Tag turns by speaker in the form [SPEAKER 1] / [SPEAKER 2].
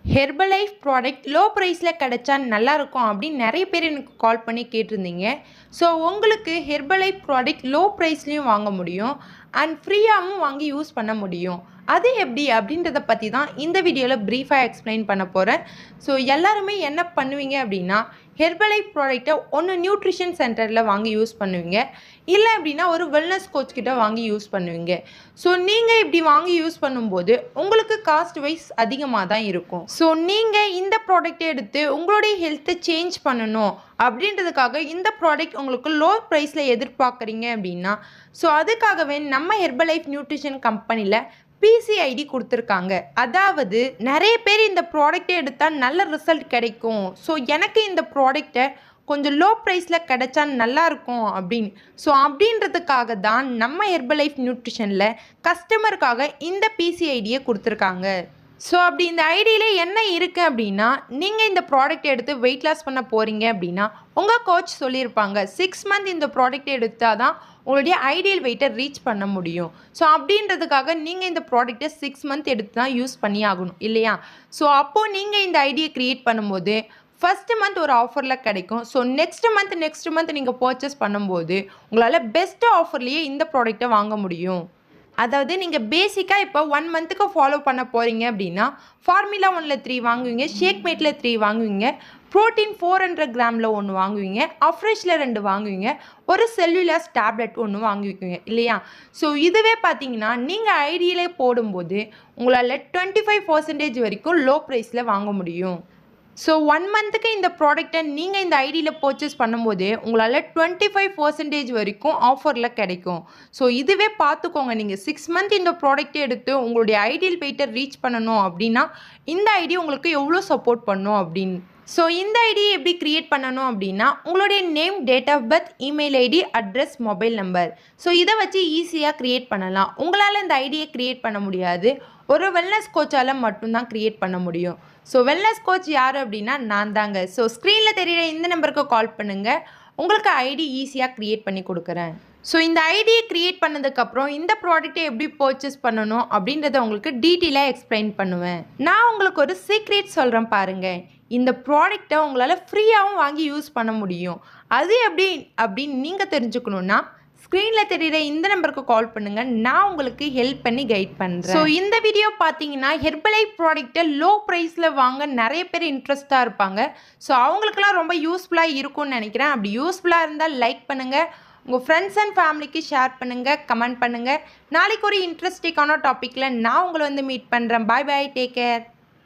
[SPEAKER 1] Herbalife product low ப்ரைஸில் கிடைச்சா நல்லாயிருக்கும் அப்படின்னு நிறைய பேர் எனக்கு கால் பண்ணி கேட்டிருந்தீங்க. ஸோ உங்களுக்கு ஹெர்பலைஃப் ப்ராடக்ட் லோ ப்ரைஸ்லேயும் வாங்க முடியும் அண்ட் ஃப்ரீயாகவும் வாங்கி யூஸ் பண்ண முடியும். அது எப்படி அப்படின்றத பற்றி தான் இந்த வீடியோவில் ப்ரீஃபாக எக்ஸ்பிளைன் பண்ண போகிறேன். ஸோ எல்லாருமே என்ன பண்ணுவீங்க அப்படின்னா, ஹெர்பலைஃப் ப்ராடக்ட்டை ஒன்று நியூட்ரிஷன் சென்டரில் வாங்கி யூஸ் பண்ணுவீங்க, இல்லை அப்படின்னா ஒரு வெல்னஸ் கோச் கிட்ட வாங்கி யூஸ் பண்ணுவீங்க. ஸோ நீங்கள் இப்படி வாங்கி யூஸ் பண்ணும்போது உங்களுக்கு காஸ்ட் வைஸ் அதிகமாக தான் இருக்கும். ஸோ நீங்கள் இந்த ப்ராடக்ட்டை எடுத்து உங்களுடைய ஹெல்த்தை சேஞ்ச் பண்ணணும் அப்படின்றதுக்காக இந்த ப்ராடக்ட் உங்களுக்கு லோ ப்ரைஸில் எதிர்பார்க்குறீங்க அப்படின்னா, ஸோ அதுக்காகவே நம்ம ஹெர்பலைஃப் நியூட்ரிஷன் கம்பெனியில் பிசிஐடி கொடுத்துருக்காங்க. அதாவது நிறைய பேர் இந்த ப்ராடக்ட்டை எடுத்தால் நல்ல ரிசல்ட் கிடைக்கும், ஸோ எனக்கு இந்த ப்ராடக்டை கொஞ்சம் லோ ப்ரைஸில் கிடைச்சா நல்லாயிருக்கும் அப்படின்னு. ஸோ அப்படின்றதுக்காக தான் நம்ம ஹெர்பலைஃப் நியூட்ரிஷனில் கஸ்டமருக்காக இந்த பிசிஐடியை கொடுத்துருக்காங்க. ஸோ அப்படி இந்த ஐடியில் என்ன இருக்குது அப்படின்னா, நீங்கள் இந்த ப்ராடக்ட் எடுத்து வெயிட் லாஸ் பண்ண போகிறீங்க அப்படின்னா உங்கள் கோச் சொல்லியிருப்பாங்க 6 மந்த் இந்த ப்ராடக்ட் எடுத்தால் தான் உங்களுடைய ஐடியல் வெயிட்டை ரீச் பண்ண முடியும். ஸோ அப்படின்றதுக்காக நீங்கள் இந்த ப்ராடக்ட்டை 6 மந்த் எடுத்து தான் யூஸ் பண்ணி ஆகணும் இல்லையா? ஸோ அப்போது நீங்கள் இந்த ஐடியை க்ரியேட் பண்ணும்போது ஃபஸ்ட்டு மந்த் ஒரு ஆஃபரில் கிடைக்கும். ஸோ நெக்ஸ்ட் மந்த் நீங்கள் பர்ச்சேஸ் பண்ணும்போது உங்களால் பெஸ்ட்டு ஆஃபர்லேயே இந்த ப்ராடக்ட்டை வாங்க முடியும். அதாவது நீங்கள் பேசிக்காக இப்போ 1 மந்த்துக்கு ஃபாலோ பண்ண போகிறீங்க அப்படின்னா, ஃபார்முலா 1ல் 3 வாங்குவீங்க, ஷேக் மேட்டில் 3 வாங்குவீங்க, ப்ரோட்டீன் 400 கிராமில் 1 வாங்குவீங்க, அஃப்ரெஷில் 2 வாங்குவீங்க, ஒரு செல்லுலாஸ் டேப்லெட் 1 வாங்குவீங்க இல்லையா? ஸோ இதுவே பார்த்தீங்கன்னா நீங்கள் ஐடியிலே போடும்போது உங்களால் 25% வரைக்கும் லோ ப்ரைஸில் வாங்க முடியும். ஸோ 1 மந்த்துக்கு இந்த ப்ராடக்டை நீங்கள் இந்த ஐடியில் பர்ச்சேஸ் பண்ணும்போது உங்களால் 25% வரைக்கும் ஆஃபரில் கிடைக்கும். ஸோ இதுவே பார்த்துக்கோங்க, நீங்கள் 6 மந்த் இந்த ப்ராடக்ட்டை எடுத்து உங்களுடைய ஐடியல் வெயிட்டை ரீச் பண்ணணும் அப்படின்னா இந்த ஐடி உங்களுக்கு எவ்வளோ சப்போர்ட் பண்ணும் அப்படின்னு. ஸோ இந்த ஐடியை எப்படி க்ரியேட் பண்ணணும் அப்படின்னா, உங்களுடைய name, date of birth, email ID, address, mobile number, so இதை வச்சு ஈஸியாக க்ரியேட் பண்ணலாம். உங்களால் இந்த ஐடியை க்ரியேட் பண்ண முடியாது, ஒரு வெல்னஸ் கோச்சால் மட்டும்தான் க்ரியேட் பண்ண முடியும். ஸோ வெல்னஸ் கோச் யார் அப்படின்னா நான் தாங்க. ஸோ ஸ்க்ரீனில் தெரிகிற இந்த நம்பருக்கு கால் பண்ணுங்கள், உங்களுக்கு ஐடி ஈஸியாக க்ரியேட் பண்ணி கொடுக்குறேன். ஸோ இந்த ஐடியை க்ரியேட் பண்ணதுக்கப்புறம் இந்த ப்ராடக்ட்டை எப்படி பர்ச்சேஸ் பண்ணணும் அப்படின்றத உங்களுக்கு டீட்டெயிலாக எக்ஸ்பிளைன் பண்ணுவேன். நான் உங்களுக்கு ஒரு சீக்ரெட் சொல்கிறேன் பாருங்கள். இந்த ப்ராடக்ட்டை உங்களால் ஃப்ரீயாகவும் வாங்கி யூஸ் பண்ண முடியும். அது எப்படி அப்படின்னு நீங்கள் தெரிஞ்சுக்கணுன்னா ஸ்க்ரீனில் தெரிகிற இந்த நம்பருக்கு கால் பண்ணுங்கள், நான் உங்களுக்கு ஹெல்ப் பண்ணி கைட் பண்ணுறேன். ஸோ இந்த வீடியோ பார்த்தீங்கன்னா ஹெர்பலைஃப் ப்ராடக்ட்டை லோ ப்ரைஸில் வாங்க நிறைய பேர் இன்ட்ரெஸ்ட்டாக இருப்பாங்க. ஸோ அவங்களுக்குலாம் ரொம்ப யூஸ்ஃபுல்லாக இருக்கும்னு நினைக்கிறேன். அப்படி யூஸ்ஃபுல்லாக இருந்தால் லைக் பண்ணுங்கள், உங்கள் ஃப்ரெண்ட்ஸ் அண்ட் ஃபேமிலிக்கு ஷேர் பண்ணுங்கள், கமெண்ட் பண்ணுங்கள். நாளைக்கு ஒரு இன்ட்ரெஸ்டிங்கான டாப்பிக்கில் நான் உங்களை வந்து மீட் பண்ணுறேன். பாய் பாய், டேக் கேர்.